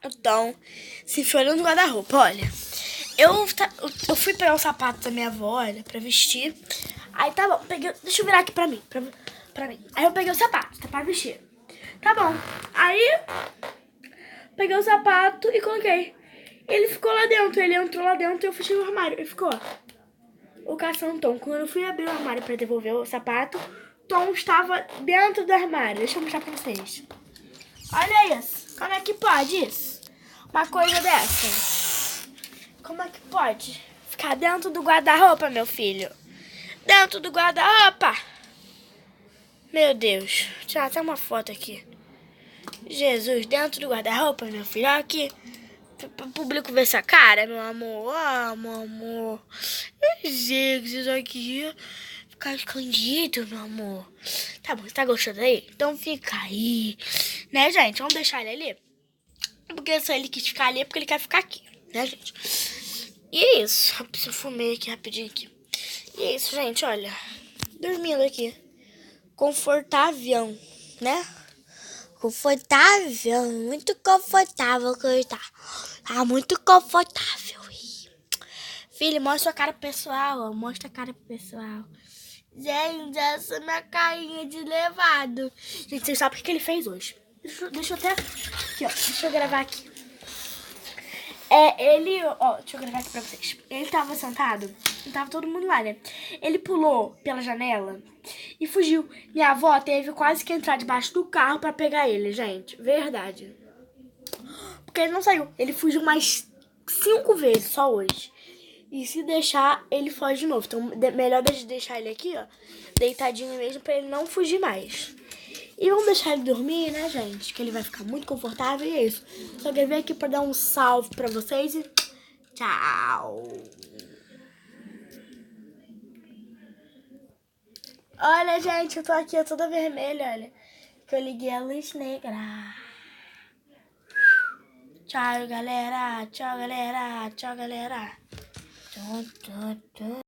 Então, se enfiou no guarda-roupa, olha. Eu fui pegar o sapato da minha avó, olha, pra vestir. Aí tá bom, peguei. Deixa eu virar aqui pra mim. Pra mim. Aí eu peguei o sapato, tá pra vestir. Tá bom. Aí peguei o sapato e coloquei. Ele ficou lá dentro, ele entrou lá dentro e eu fechei o armário. E ficou. O cação Tom, quando eu fui abrir o armário pra devolver o sapato, Tom estava dentro do armário. Deixa eu mostrar pra vocês. Olha isso. Como é que pode isso? Uma coisa dessa. Como é que pode ficar dentro do guarda-roupa, meu filho? Dentro do guarda-roupa. Meu Deus. Deixa eu tirar até uma foto aqui. Jesus, dentro do guarda-roupa, meu filho. Olha aqui. Pro público ver essa cara, meu amor. Ah, meu amor. Jesus, aqui. Ficar escondido, meu amor. Tá bom, você tá gostando aí? Então fica aí. Né, gente? Vamos deixar ele ali. Porque se ele quis ficar ali, é porque ele quer ficar aqui. Né, gente? E é isso. Eu fumei aqui rapidinho aqui. E é isso, gente. Olha. Dormindo aqui. Confortável, né? Confortável. Muito confortável que eu tá. Tá muito confortável. Filho, mostra a cara pro pessoal, ó. Mostra a cara pro pessoal. Gente, essa é minha carinha de levado. Gente, vocês sabem o que ele fez hoje. Deixa eu até... Aqui, ó. Deixa eu gravar aqui. Ele... Ó, deixa eu gravar aqui pra vocês. Ele tava sentado. E tava todo mundo lá, né? Ele pulou pela janela e fugiu. Minha avó teve quase que entrar debaixo do carro pra pegar ele, gente. Verdade. Porque ele não saiu. Ele fugiu mais 5 vezes só hoje. E se deixar, ele foge de novo. Então, melhor deixar ele aqui, ó, deitadinho mesmo, pra ele não fugir mais. E vamos deixar ele dormir, né, gente? Que ele vai ficar muito confortável e é isso. Só queria vir aqui pra dar um salve pra vocês e tchau! Olha, gente, eu tô aqui toda vermelha, olha. Que eu liguei a luz negra. Tchau, galera. Tchau, galera. Tchau, galera. Tchau, tchau, tchau.